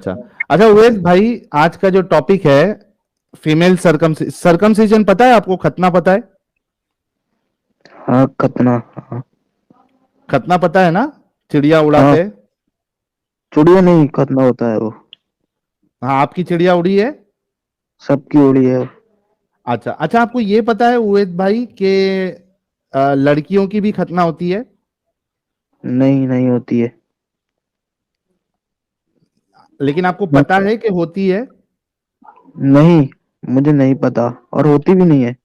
अच्छा अच्छा उवैस भाई, आज का जो टॉपिक है फीमेल सरकमसिजन, पता है आपको? खतना पता है? हाँ, खतना। हाँ। खतना पता है ना? चिड़िया हाँ, उड़ाते हैं। चुड़िया नहीं, खतना होता है वो। हाँ, आपकी चिड़िया उड़ी है? सबकी उड़ी है। अच्छा अच्छा, आपको ये पता है उवैस भाई कि लड़कियों की भी खतना होती है? नहीं, नहीं होती है। लेकिन आपको पता है कि होती है? नहीं, मुझे नहीं पता, और होती भी नहीं है।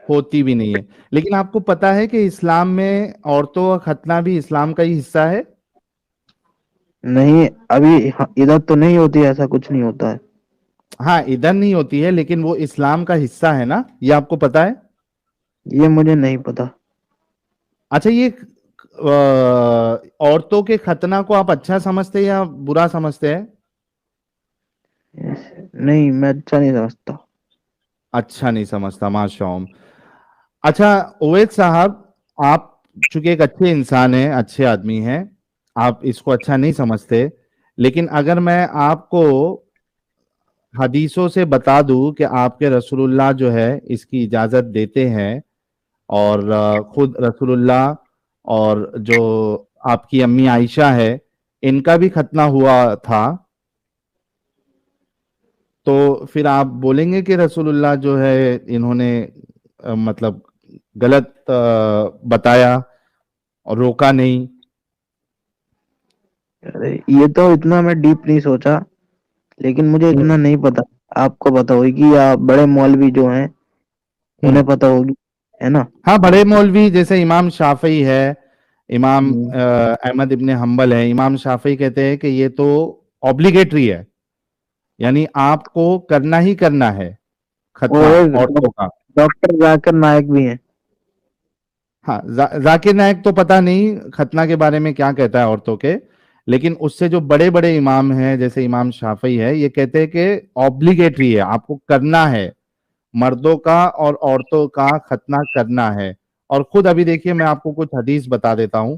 होती भी नहीं है। लेकिन आपको पता है कि इस्लाम में औरतों का खतना भी इस्लाम का ही हिस्सा है? नहीं, अभी इधर तो नहीं होती, ऐसा कुछ नहीं होता है। हाँ, इधर नहीं होती है, लेकिन वो इस्लाम का हिस्सा है ना, ये आपको पता है? ये मुझे नहीं पता। अच्छा, ये औरतों के खतना को आप अच्छा समझते हैं या बुरा समझते हैं? नहीं, मैं अच्छा नहीं समझता। अच्छा नहीं समझता, माशाअल्लाह। अच्छा ओवैस साहब, आप चूंकि एक अच्छे इंसान हैं, अच्छे आदमी हैं, आप इसको अच्छा नहीं समझते। लेकिन अगर मैं आपको हदीसों से बता दूं कि आपके रसूलुल्लाह जो है इसकी इजाजत देते हैं, और खुद रसूलुल्लाह और जो आपकी अम्मी आयशा है, इनका भी खतना हुआ था, तो फिर आप बोलेंगे कि रसूलुल्लाह जो है इन्होंने मतलब गलत बताया और रोका नहीं। अरे, ये तो इतना मैं डीप नहीं सोचा, लेकिन मुझे हम्म। इतना नहीं पता। आपको पता होगी, या बड़े मौलवी जो हैं हम्म। उन्हें पता होगी, है ना? हाँ, बड़े मौलवी जैसे इमाम शाफई है, इमाम हम्म। अहमद इब्ने हम्बल है। इमाम शाफई कहते हैं कि ये तो ऑब्लिगेटरी है, यानी आपको करना ही करना है खतना और औरतों का। डॉक्टर जाकिर नायक भी हैं। हाँ, जाकिर नायक तो पता नहीं खतना के बारे में क्या कहता है औरतों के। लेकिन उससे जो बड़े बड़े इमाम हैं, जैसे इमाम शाफई है, ये कहते हैं कि ऑब्लिगेटरी है, आपको करना है, मर्दों का और औरतों का खतना करना है। और खुद अभी देखिए, मैं आपको कुछ हदीस बता देता हूं,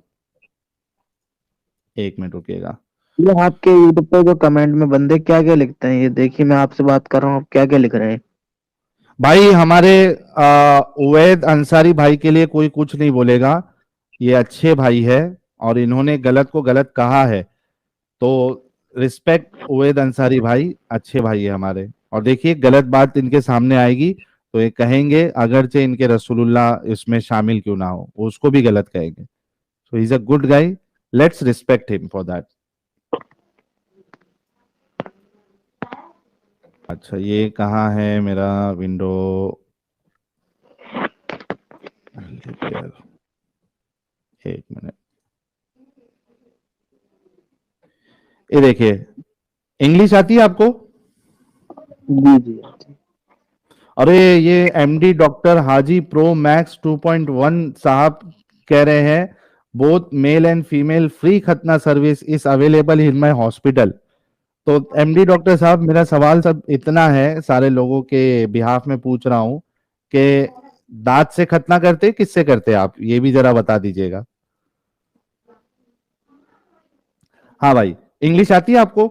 एक मिनट रुकिएगा। ये आपके यूट्यूब पे जो कमेंट में बंदे क्या क्या लिखते हैं, ये देखिए, मैं आपसे बात कर रहा हूँ, क्या क्या लिख रहे हैं। भाई हमारे उवैद अंसारी भाई के लिए कोई कुछ नहीं बोलेगा, ये अच्छे भाई है, और इन्होंने गलत को गलत कहा है, तो रिस्पेक्ट उवैद अंसारी भाई, अच्छे भाई है हमारे। और देखिए, गलत बात इनके सामने आएगी तो ये कहेंगे, अगरचे इनके रसूलुल्लाह इसमें शामिल क्यों ना हो, वो उसको भी गलत कहेंगे। So he is a good guy, let's respect him for that. अच्छा, ये कहाँ है मेरा विंडो? एक मिनट, ये देखिए, इंग्लिश आती है आपको? जी जी। अरे, ये एमडी डॉक्टर हाजी प्रो मैक्स 2.1 साहब कह रहे हैं, both male and female free खतना service is available in my hospital. तो एमडी डॉक्टर साहब, मेरा सवाल सब इतना है, सारे लोगों के बिहाफ में पूछ रहा हूँ कि दांत से खतना करते, किससे करते आप, ये भी जरा बता दीजिएगा। हाँ भाई, इंग्लिश आती है आपको?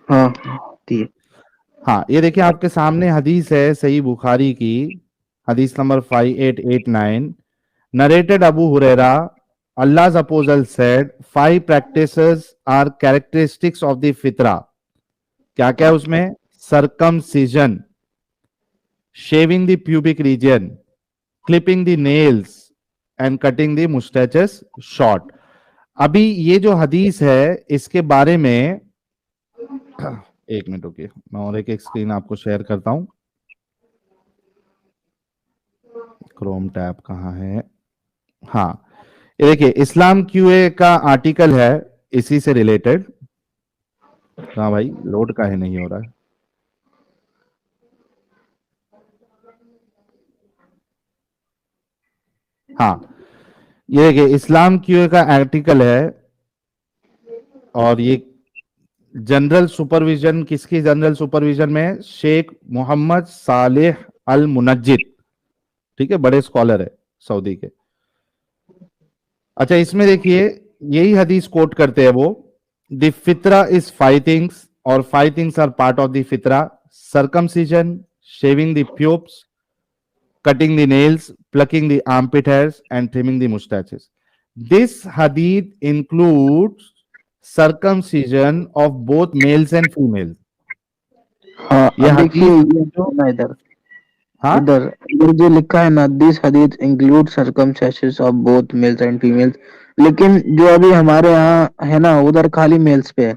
हाँ, आती है। हाँ, ये देखिए आपके सामने हदीस है सही बुखारी की, हदीस number 5889, narrated Abu Huraira, Allah's apostle said, five practices are characteristics of the fitra। क्या क्या है उसमें? circumcision, shaving the pubic region, clipping the nails and cutting the mustaches short। अभी ये जो हदीस है इसके बारे में एक मिनट रुकिए, मैं और एक स्क्रीन आपको शेयर करता हूं। क्रोम टैब कहाँ है? हाँ, ये देखिए, इस्लाम क्यूए का आर्टिकल है इसी से रिलेटेड। कहाँ भाई, लोड का है, नहीं हो रहा है। हाँ, ये देखिए, इस्लाम क्यूए का आर्टिकल है, और ये जनरल सुपरविजन, किसकी जनरल सुपरविजन में है? शेख मोहम्मद सालेह अल मुनज्जिद, ठीक है, बड़े स्कॉलर है सऊदी के। अच्छा, इसमें देखिए, यही हदीस कोट करते हैं वो, The fitra is five things, or five things are part of the fitra: circumcision, shaving the pubes, cutting the nails, plucking the armpit hairs, and trimming the mustaches. This hadith includes circumcision of both males and females. हाँ, ये अब देखिए हदीस ये जो, ना इधर हाँ, इधर इधर जो लिखा है ना, दिस हदीस include circumcises of both males and females, लेकिन जो अभी हमारे यहाँ है ना उधर खाली मेल्स पे है,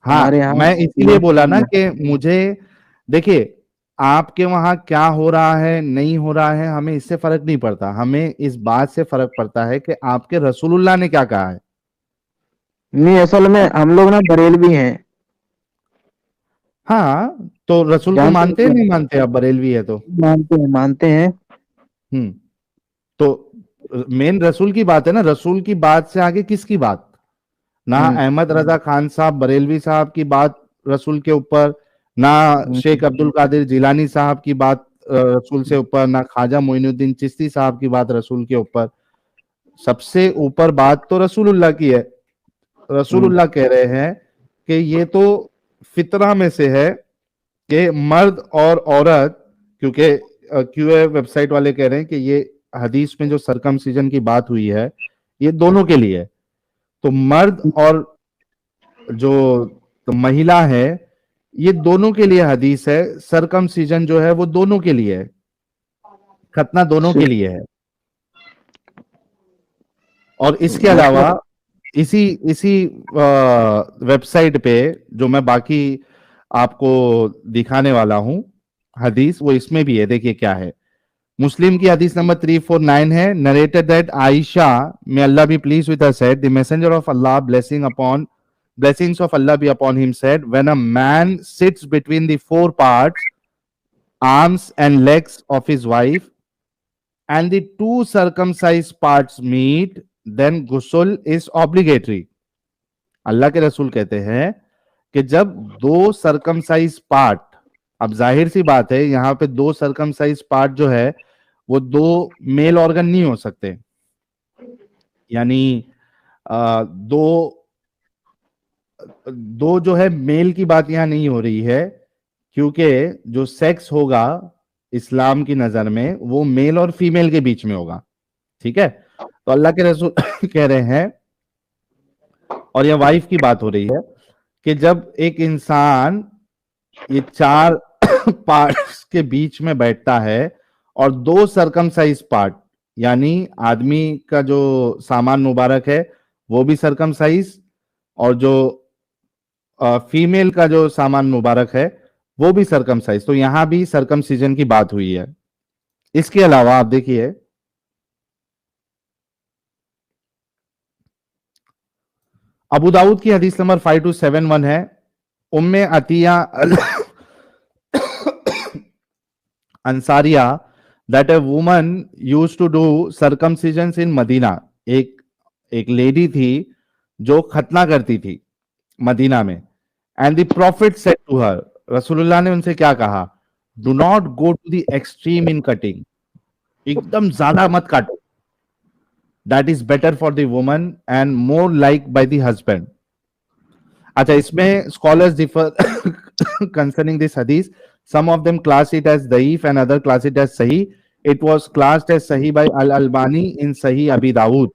हमारे हाँ, यहाँ मैं इसीलिए फीमेल्स पे बोला ना नहीं है। कि मुझे, देखिए, आपके वहां क्या हो रहा है नहीं हो रहा है हमें इससे फर्क नहीं पड़ता, हमें इस बात से फर्क पड़ता है कि आपके रसूलुल्लाह ने क्या कहा है। नहीं, असल में हम लोग ना बरेलवी हैं, हाँ, तो रसूल को जानते मानते हैं, हैं नहीं मानते आप बरेलवी है तो? मानते हैं। हम्म। तो मेन रसूल की बात है ना, रसूल की बात से आगे किसकी बात? ना हम्म, अहमद रजा खान साहब बरेलवी साहब की बात रसूल के ऊपर, ना शेख हम्म, अब्दुल कादिर जिलानी साहब की बात रसूल से ऊपर, ना ख्वाजा मोइनुद्दीन चिश्ती साहब की बात रसूल के ऊपर। सबसे ऊपर बात तो रसूलुल्लाह की है। हम्म, रसूलुल्लाह कह रहे हैं कि ये तो फितरा में से है कि मर्द और औरत, क्योंकि क्यूए वेबसाइट वाले कह रहे हैं कि ये हदीस में जो सरकमसीजन की बात हुई है ये दोनों के लिए है। तो मर्द और जो तो महिला है, ये दोनों के लिए हदीस है। सरकमसीजन जो है वो दोनों के लिए है, खतना दोनों के लिए है। और इसके अलावा मतलब इसी इसी वेबसाइट पे जो मैं बाकी आपको दिखाने वाला हूं हदीस, वो इसमें भी है। देखिए क्या है। मुस्लिम की हदीस नंबर 349 है। Narrated that Aisha, may Allah be pleased with her, said the messenger of Allah, blessings of Allah be upon him, said, when a man sits between the four parts, arms and legs of his wife, and the two circumcised parts meet, then ghusl is obligatory. अल्लाह के रसूल कहते हैं कि जब दो circumcise part, अब जाहिर सी बात है यहां पे दो सरकमसाइज पार्ट जो है वो दो मेल ऑर्गन नहीं हो सकते। यानी दो दो जो है मेल की बात यहां नहीं हो रही है, क्योंकि जो सेक्स होगा इस्लाम की नजर में वो मेल और फीमेल के बीच में होगा। ठीक है, तो अल्लाह के रसूल कह रहे हैं, और यह वाइफ की बात हो रही है, कि जब एक इंसान ये चार पार्ट्स के बीच में बैठता है और दो सरकमसाइज पार्ट, यानी आदमी का जो सामान मुबारक है वो भी सरकमसाइज, और जो फीमेल का जो सामान मुबारक है वो भी सरकमसाइज, तो यहां भी सरकमसीजन की बात हुई है। इसके अलावा आप देखिए, अबू दाऊद की हदीस नंबर 5271 है। Umme Atiya Ansariya, that a woman used to do circumcision in Medina. एक एक लेडी थी जो खतना करती थी मदीना में। And the prophet said to her, रसूलुल्लाह ने उनसे क्या कहा? Do not go to the extreme in cutting, एकदम ज्यादा मत काटो। That is better for the woman and more liked by the husband. अच्छा, इसमें स्कॉलर्स डिफर कंसर्निंग दिस हदीस। Some of them class it as दईफ and other class it as सही। It was classed as सही by Al Albani in Sahih Abi Dawood.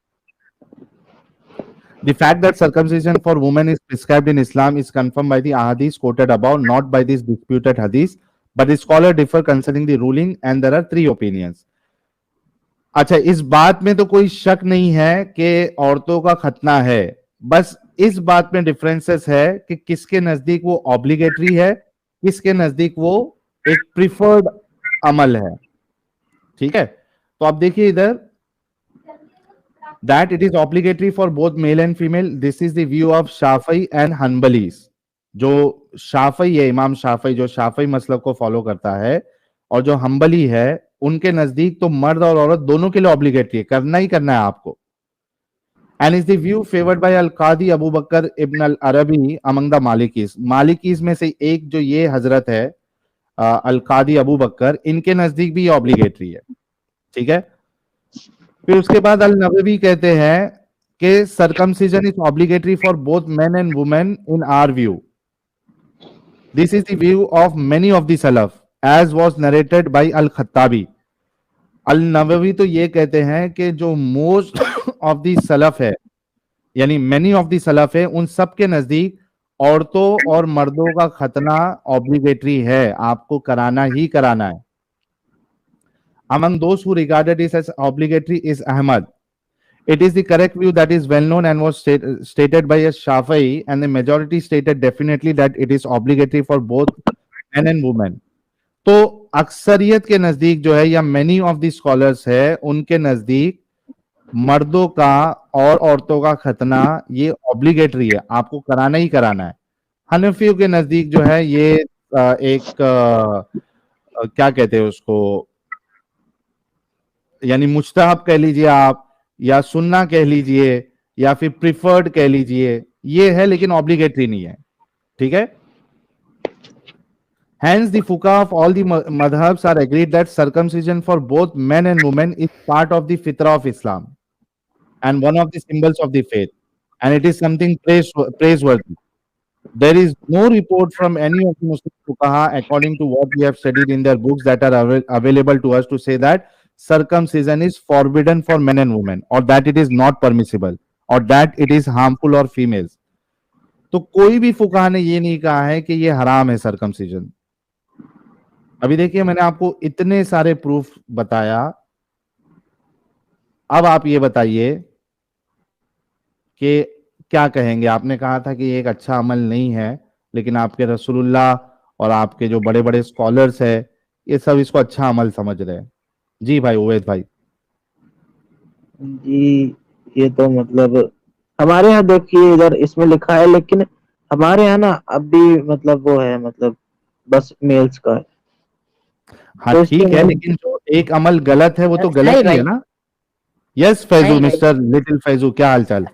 The fact that circumcision for women is prescribed in Islam is confirmed by the ahadith quoted above, not by this disputed hadith, but the scholar differ concerning the ruling and there are three opinions. अच्छा, इस बात में तो कोई शक नहीं है कि औरतों का खतना है, बस इस बात में डिफरेंसेस है कि किसके नजदीक वो ऑब्लिगेटरी है, किसके नजदीक वो एक प्रिफर्ड अमल है। ठीक है, तो आप देखिए इधर, that it is obligatory for both male and female. This is the view of Shafi'i and Hanbalis. जो शाफई है, इमाम शाफई जो शाफई मसलब को फॉलो करता है, और जो हम्बली है उनके नजदीक तो मर्द और औरत दोनों के लिए ऑब्लिगेटरी है, करना ही करना है आपको। And is the view favoured by Al Qadi Abu बकर इब्न अल अरबी अमंग द मालिकीज। मालिकीज में से एक जो ये हजरत है अल कादी अबू बकर, इनके नजदीक भी ऑब्लिगेटरी है। ठीक है, फिर उसके बाद अल नबवी कहते हैं कि circumcision is obligatory for both men and women in our view. This is the view of many of the Salaf, as was narrated by Al-Khattabi. अल-नववी तो ये कहते हैं कि जो मोस्ट ऑफ द सलफ है, यानी मेनी ऑफ द सलफ है, उन सब के नजदीक औरतों और मर्दों का खतना ऑब्लिगेटरी है, आपको कराना ही कराना है. Among those who regarded it as obligatory is Ahmad. It is the correct view that is well known and was stated by a Shafi'i, and the majority stated definitely that it is obligatory for both men and women. तो अक्सरियत के नजदीक जो है, या many of the scholars है, उनके नजदीक मर्दों का और औरतों का खतना ये ऑब्लिगेटरी है, आपको कराना ही कराना है. हनफियों के नजदीक जो है ये एक क्या कहते हैं उसको, यानी मुस्तहब कह लीजिए आप, या सुन्ना कह लीजिए, या फिर प्रिफर्ड कह लीजिए, ये है, लेकिन ऑब्लिगेटरी नहीं है. ठीक है. Hence, the fuqaha of all the madhabs are agreed that circumcision for both men and women is part of the fitrah of Islam and one of the symbols of the faith, and it is something praiseworthy. There is no report from any of the Muslim fuqaha, according to what we have studied in their books that are available to us, to say that circumcision is forbidden for men and women, or that it is not permissible, or that it is harmful or females. तो कोई भी फुकाहा ने ये नहीं कहा है कि ये हराम है सर्कमसिजन. अभी देखिए, मैंने आपको इतने सारे प्रूफ बताया. अब आप ये बताइए कि क्या कहेंगे. आपने कहा था कि ये एक अच्छा अमल नहीं है, लेकिन आपके रसूलुल्लाह और आपके जो बड़े बड़े स्कॉलर्स है, ये सब इसको अच्छा अमल समझ रहे हैं. जी भाई उवैद भाई. जी, ये तो मतलब हमारे यहाँ देखिए इधर इसमें लिखा है, लेकिन हमारे यहाँ ना अब भी मतलब वो है, मतलब बस मेल्स का है. हाँ तो ठीक है, लेकिन जो एक अमल गलत है वो तो गलत नहीं ही है भाई, ना. यस फैजू, नहीं भाई. मिस्टर लिटिल फैजू, क्या हाल चाल.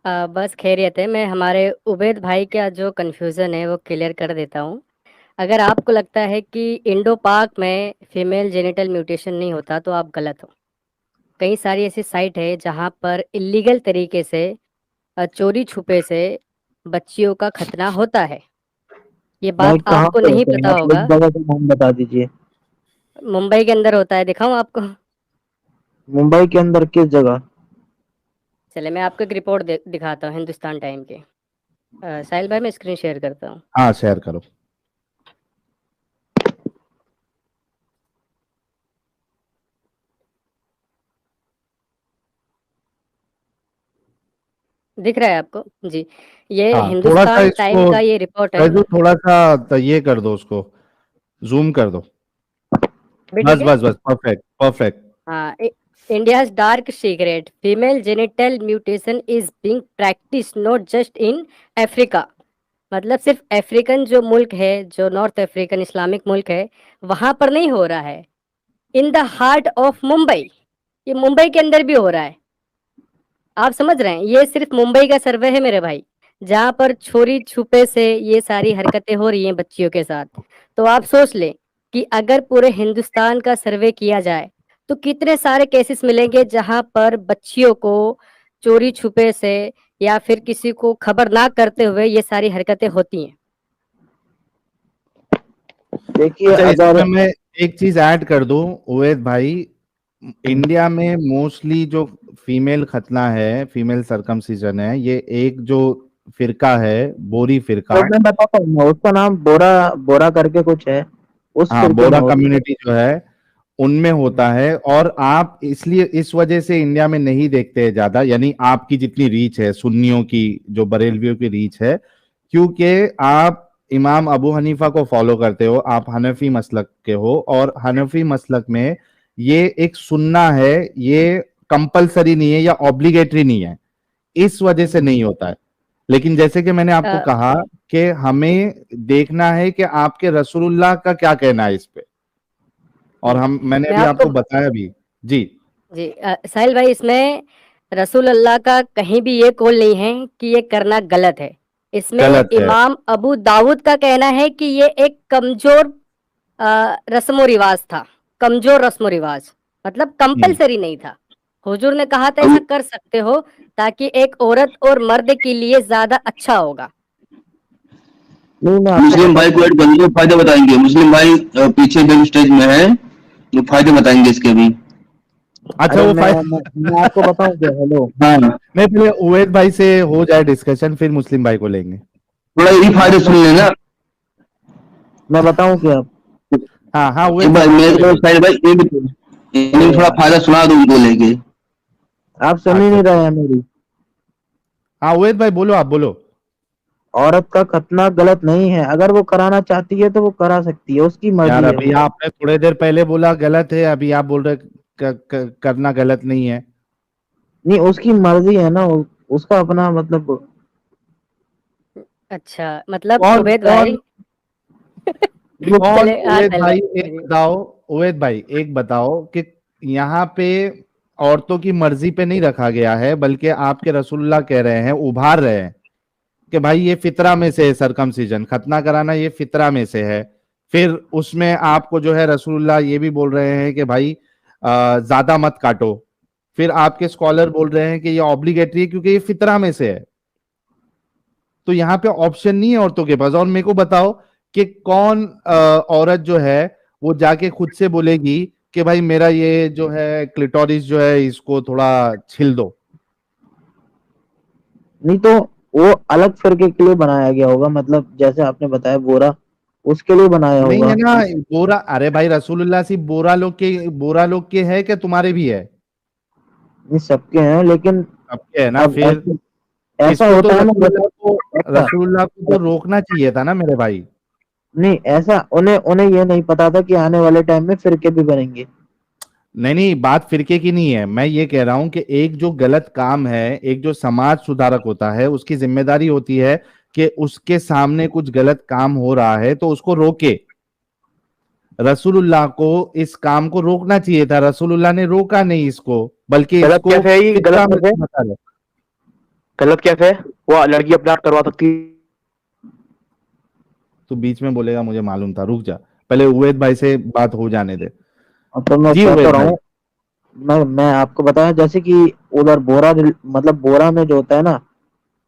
बस खैरियत है. मैं हमारे उबैद भाई का जो कन्फ्यूज़न है वो क्लियर कर देता हूँ. अगर आपको लगता है कि इंडो पाक में फीमेल जेनिटल म्यूटेशन नहीं होता तो आप गलत हो. कई सारी ऐसी साइट है जहाँ पर इलीगल तरीके से चोरी छुपे से बच्चियों का खतना होता है. ये भाई बात कहाँ आपको पे नहीं होता है? पता आप होगा. एक जगह का नाम बता दीजिए. मुंबई के अंदर होता है. दिखाऊं आपको? मुंबई के अंदर किस जगह? चले मैं आपको एक रिपोर्ट दिखाता हूँ हिंदुस्तान टाइम की. साहिल भाई मैं स्क्रीन शेयर करता हूँ. हाँ शेयर करो. दिख रहा है आपको? जी, ये हाँ थोड़ा सा हिंदुस्तान टाइम इसको का ये रिपोर्ट है. फैजू थोड़ा सा ये कर दो, उसको जूम कर दो. अभी बस ठीक है? बस बस, परफेक्ट परफेक्ट. हाँ. India's dark secret female genital mutation is being practice not just in Africa. मतलब सिर्फ अफ्रीकन जो मुल्क है, जो नॉर्थ अफ्रीकन इस्लामिक मुल्क है, वहां पर नहीं हो रहा है. In the heart of Mumbai, ये मुंबई के अंदर भी हो रहा है. आप समझ रहे हैं? ये सिर्फ मुंबई का सर्वे है मेरे भाई, जहाँ पर छोरी छुपे से ये सारी हरकतें हो रही हैं बच्चियों के साथ. तो आप सोच लें कि अगर पूरे हिंदुस्तान का सर्वे किया जाए तो कितने सारे केसेस मिलेंगे जहाँ पर बच्चियों को चोरी छुपे से या फिर किसी को खबर ना करते हुए ये सारी हरकतें होती हैं. देखिए अच्छा, अगर इसमें मैं एक चीज ऐड कर दूं उवैद भाई. इंडिया में मोस्टली जो फीमेल खतना है, फीमेल सर्कमसिजन है, ये एक जो फिरका है, बोरी फिरका. तो मैं बताता हूँ, उसका नाम बोरा बोरा करके कुछ है. उस हाँ, फिरके बोरा में होता है. कम्युनिटी जो है उनमें होता है. और आप इसलिए इस वजह से इंडिया में नहीं देखते हैं ज्यादा, यानी आपकी जितनी रीच है, सुन्नियों की, जो बरेलवियों की रीच है, क्योंकि आप इमाम अबू हनीफा को फॉलो करते हो, आप हनफी मसलक के हो, और हनफी मसलक में ये एक सुन्ना है, ये कंपलसरी नहीं है या ऑब्लिगेटरी नहीं है, इस वजह से नहीं होता है. लेकिन जैसे कि मैंने आपको अ, कहा कि हमें देखना है कि आपके रसूलुल्लाह का क्या कहना है इस पे, और मैंने मैं अभी आपको आपको बताया भी. जी जी साहिल भाई, इसमें रसूल अल्लाह का कहीं भी ये कौल नहीं है कि ये करना गलत है. इसमें गलत है. इमाम अबू दाऊद का कहना है कि ये एक कमजोर रस्म व रिवाज था. कमजोर रस्म व रिवाज मतलब हम्म, कंपलसरी नहीं था. हुजूर ने कहा था ऐसा कर सकते हो ताकि एक औरत और मर्द के लिए ज्यादा अच्छा होगा। नहीं मैं आपको मुस्लिम भाई को ऐड कर लीजिए, फायदे बताएंगे। मुस्लिम भाई पीछे बैक स्टेज में है, जो फायदे बताएंगे इसके भी। अच्छा अरे वो मैं आपको बताऊं क्या? हेलो, हाँ, नहीं, पहले उवैद भाई से हो जाए डिस्कशन, फिर मुस्लिम भाई को लेंगे। थोड़ा ये फायदे सुन लेना। मैं बताऊं क्या? हाँ हाँ, एक उवैद बार भाई मेरे पहले को बोलो। साइड भाई ये भी थोड़ा फायदा सुना दो उनको लेके। आप सुन ही अच्छा, नहीं रहे हैं मेरी। हाँ उवैद भाई बोलो, आप बोलो। औरत का खतना गलत नहीं है, अगर वो कराना चाहती है तो वो करा सकती है, उसकी यार मर्जी है अभी वो। आपने थोड़े देर पहले बोला गलत है, अभी आप बोल रहे करना गलत नहीं है। नहीं, उसकी मर्जी है ना, उसका अपना मतलब। अच्छा मतलब कौन उबैद कौन भाई कौन चले हाँ उवैद पहले भाई एक बताओ, उवैद भाई एक बताओ कि यहाँ पे औरतों की मर्जी पे नहीं रखा गया है, बल्कि आपके रसूलुल्लाह कह रहे हैं, उभार रहे हैं कि भाई ये फितरा में से है, सरकमसीजन खतना कराना ये फितरा में से है। फिर उसमें आपको जो है रसूलुल्लाह ये भी बोल रहे हैं कि भाई ज्यादा मत काटो। फिर आपके स्कॉलर बोल रहे हैं कि ये ऑब्लिगेटरी है क्योंकि ये फितरा में से है। तो यहाँ पे ऑप्शन नहीं है औरतों के पास। और मेरे को बताओ कि कौन औरत जो है वो जाके खुद से बोलेगी कि भाई मेरा ये जो है क्लिटोरिस जो है इसको थोड़ा छिल दो। नहीं तो वो अलग फिरके के लिए बनाया गया होगा, मतलब जैसे आपने बताया बोरा, उसके लिए बनाया नहीं है होगा। ना बोरा, अरे भाई रसूलुल्लाह सिर्फ बोरा लोग के है कि तुम्हारे भी है? ये सबके हैं, लेकिन सबके है ना? अब फिर ऐसा इसको तो होता है ना, ऐसा रसूलुल्लाह को तो रोकना चाहिए था ना मेरे भाई। नहीं, ऐसा उन्हें उन्हें ये नहीं पता था कि आने वाले टाइम में फिरके भी बनेंगे। नहीं नहीं, बात फिरके की नहीं है, मैं ये कह रहा हूं कि एक जो गलत काम है, एक जो समाज सुधारक होता है उसकी जिम्मेदारी होती है कि उसके सामने कुछ गलत काम हो रहा है तो उसको रोके। रसूलुल्लाह को इस काम को रोकना चाहिए था, रसूलुल्लाह ने रोका नहीं इसको, बल्कि गलत इसको कैसे है ये? फितरा में से बता रहे। गलत कैसे है? वो लड़की अपने आप करवा सकती है। तो बीच में बोलेगा मुझे मालूम था, रुक जा, पहले उवैद भाई से बात हो जाने दे। अब तो मैं जी कह तो उवैद रहा भाई। हूँ, मैं आपको बताया जैसे कि उधर मतलब बोरा में जो होता है ना,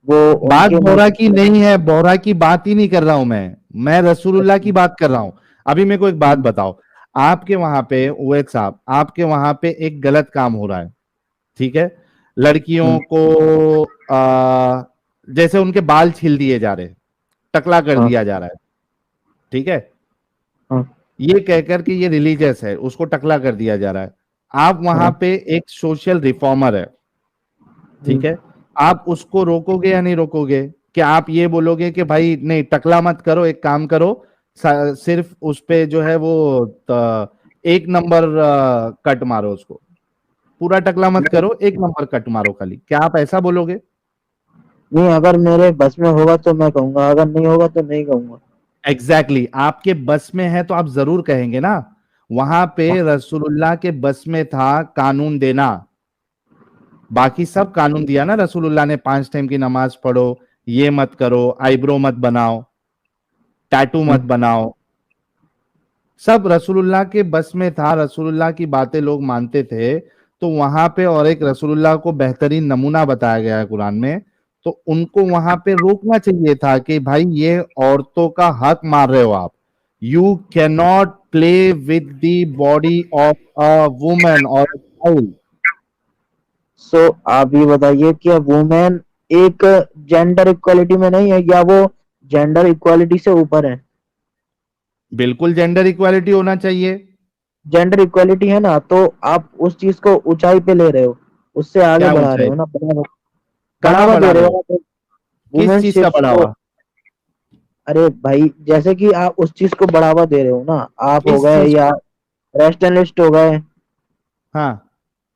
वो बात उनके बोरा की नहीं है, बोरा की बात ही नहीं कर रहा हूं मैं रसूलुल्लाह की बात कर रहा हूं। अभी मेरे को एक बात बताओ, आपके वहां पे उवैद साहब, आपके वहां पे एक गलत काम हो रहा है, ठीक है? लड़कियों को जैसे उनके बाल छील दिए जा रहे हैं, टकला कर हाँ दिया जा रहा है, ठीक है? हाँ ये कहकर कि ये रिलीजियस है, उसको टकला कर दिया जा रहा है। आप वहां हाँ। पे एक सोशल रिफॉर्मर है, ठीक है? आप उसको रोकोगे या नहीं रोकोगे? कि आप ये बोलोगे कि भाई नहीं टकला मत करो, एक काम करो, सिर्फ उस पे जो है वो एक नंबर कट मारो उसको, पूरा टकला मत करो, एक नंबर कट मारो खाली, क्या आप ऐसा बोलोगे? नहीं, अगर मेरे बस में होगा तो मैं कहूंगा, अगर नहीं होगा तो नहीं कहूंगा। एग्जैक्टली exactly, आपके बस में है तो आप जरूर कहेंगे ना। वहां पे रसूलुल्लाह के बस में था कानून देना, बाकी सब कानून दिया ना रसूलुल्लाह ने, 5 टाइम की नमाज पढ़ो, ये मत करो, आईब्रो मत बनाओ, टैटू मत बनाओ, सब रसूलुल्लाह के बस में था, रसूलुल्लाह की बातें लोग मानते थे। तो वहां पे और एक रसूलुल्लाह को बेहतरीन नमूना बताया गया है कुरान में, तो उनको वहां पे रोकना चाहिए था कि भाई ये औरतों का हक मार रहे हो आप। You can not play with the body of a woman और चाइल्ड। सो आप ये बताइए कि वुमेन एक जेंडर इक्वालिटी में नहीं है, या वो जेंडर इक्वालिटी से ऊपर है? बिल्कुल जेंडर इक्वालिटी होना चाहिए। जेंडर इक्वालिटी है ना, तो आप उस चीज को ऊंचाई पे ले रहे हो, उससे आगे क्या बढ़ा रहे ऊंचाई? हो ना, बढ़ावा कहाँ बढ़ावा बढ़ा दे रहे रहे हो हो? आप किस चीज का वुमेनशिप्स को। बढ़ावा? अरे भाई, जैसे कि आप उस चीज को बढ़ावा दे रहे हो ना, आप हो किस गए चीज या को? रेस्टलिस्ट हो गए, हाँ,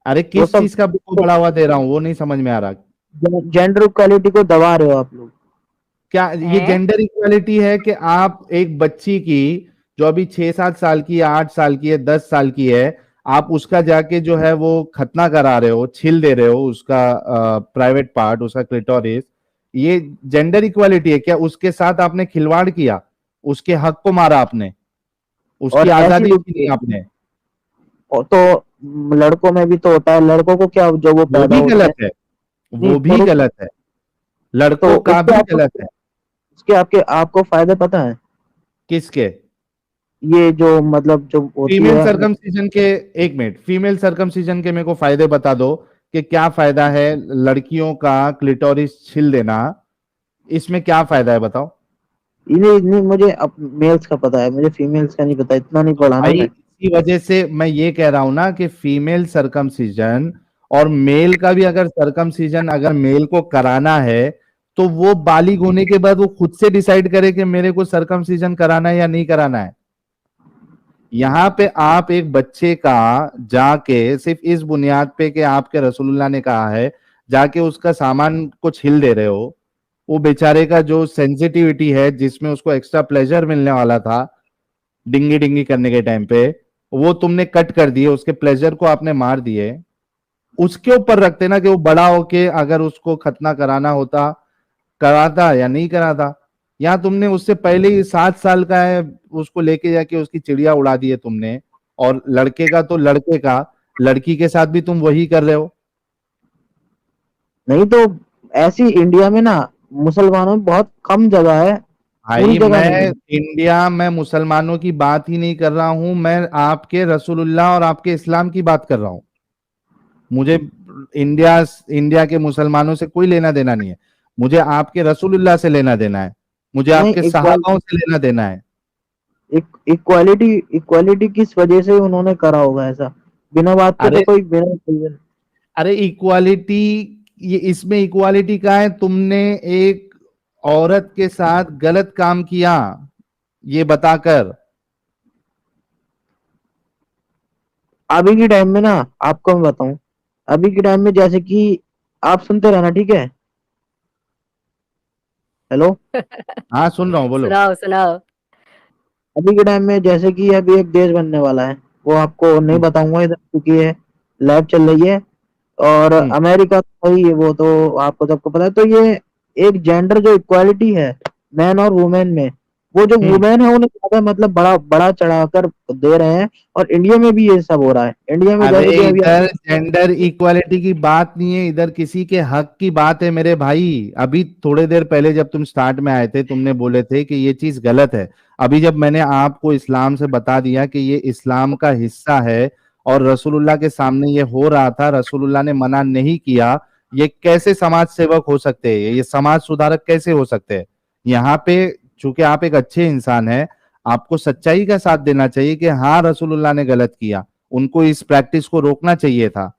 अरे वो किस सब चीज का को बढ़ावा दे रहा हूं वो नहीं समझ में आ रहा। जेंडर इक्वालिटी को दबा रहे हो आप लोग। क्या ये हैं जेंडर इक्वालिटी है कि आप एक बच्ची की जो अभी 6-7 साल की है, 8 साल की है, 10 साल की है, आप उसका जाके जो है वो खतना करा रहे हो, छील दे रहे हो उसका प्राइवेट पार्ट, उसका क्लिटोरिस? ये जेंडर इक्वालिटी है क्या? उसके साथ आपने खिलवाड़ किया, उसके हक को मारा आपने, उसकी और ऐसी आजादी छीनी आपने। और तो लड़कों में भी तो होता है, लड़कों को क्या, जो वो वो पैदा भी होते गलत हैं। है, नहीं, वो भी पुरुष, गलत है, तो लड़कों का उसके भी आपको गलत है। उसके आपके आपको फायदे पता है? किसके? ये जो मतलब जो होती फीमेल है सर्कमसिजन के, एक मिनट, फीमेल सर्कमसिजन के मेरे को फायदे बता दो कि क्या फायदा है लड़कियों का क्लिटोरिस छील देना, इसमें क्या फायदा है बताओ। इन्हें नहीं, मुझे मेल्स का पता है, मुझे फीमेल्स का नहीं पता, इतना नहीं तो पढ़ा ना भाई मैं। इसी वजह से मैं ये कह रहा हूं ना कि फीमेल सर्कमसिजन और मेल का भी अगर सर्कमसिजन अगर मेल को कराना है तो वो बालिग होने के बाद वो खुद से डिसाइड करे कि मेरे को सर्कमसिजन कराना है या नहीं कराना है। यहाँ पे आप एक बच्चे का जाके सिर्फ इस बुनियाद पे कि आपके रसूलुल्लाह ने कहा है, जाके उसका सामान को छील दे रहे हो। वो बेचारे का जो सेंसिटिविटी है जिसमें उसको एक्स्ट्रा प्लेजर मिलने वाला था डिंगी डिंगी करने के टाइम पे, वो तुमने कट कर दिए, उसके प्लेजर को आपने मार दिए। उसके ऊपर रखते ना कि वो बड़ा होके अगर उसको खतना कराना होता कराता या नहीं कराता। यहाँ तुमने उससे पहले ही 7 साल का है उसको लेके जाके उसकी चिड़िया उड़ा दी है तुमने, और लड़के का तो लड़के का, लड़की के साथ भी तुम वही कर रहे हो। नहीं तो ऐसी इंडिया में ना मुसलमानों में बहुत कम जगह है, पूरी भाई जगह नहीं मैं है। इंडिया में मुसलमानों की बात ही नहीं कर रहा हूं, मैं आपके रसूलुल्लाह और आपके इस्लाम की बात कर रहा हूं। मुझे इंडिया इंडिया के मुसलमानों से कोई लेना देना नहीं है, मुझे आपके रसूलुल्लाह से लेना देना है, मुझे नहीं, आपके सहाबाओं से लेना देना है। इक्वालिटी इक्वालिटी किस वजह से उन्होंने करा होगा ऐसा? बिना बात के तो अरे कोई बिना reason- अरे इक्वालिटी, ये इसमें इक्वालिटी का है, तुमने एक औरत के साथ गलत काम किया ये बताकर। अभी के टाइम में ना, आपको मैं बताऊं, अभी के टाइम में जैसे कि आप सुनते रहना, ठीक है? हेलो। हाँ सुन रहा हूँ, बोलो। सुनाओ सुनाओ। अभी के टाइम में जैसे कि अभी एक देश बनने वाला है, वो आपको नहीं हम्म, बताऊंगा इधर क्योंकि ये लाइव चल रही है। और हम्म, अमेरिका तो ही है, वो तो आपको सबको पता है। तो ये एक जेंडर जो इक्वालिटी है मैन और वुमेन में, वो जो हम्म। वुमेन है उन्हें ज्यादा मतलब बड़ा बड़ा चढ़ाकर दे रहे हैं। और इंडिया में भी ये सब हो रहा है। इंडिया में अरे जैसे कि अभी इधर जेंडर इक्वालिटी की बात नहीं है, इधर किसी के हक की बात है मेरे भाई। अभी थोड़े देर पहले जब तुम स्टार्ट में आए थे तुमने बोले थे कि ये चीज गलत है। अभी जब मैंने आपको इस्लाम से बता दिया कि ये इस्लाम का हिस्सा है और रसूलुल्लाह के सामने ये हो रहा था, रसूलुल्लाह ने मना नहीं किया, ये कैसे समाज सेवक हो सकते हैं, ये समाज सुधारक कैसे हो सकते हैं? यहाँ पे चूंकि आप एक अच्छे इंसान हैं, आपको सच्चाई का साथ देना चाहिए कि हाँ रसूलुल्लाह ने गलत किया, उनको इस प्रैक्टिस को रोकना चाहिए था।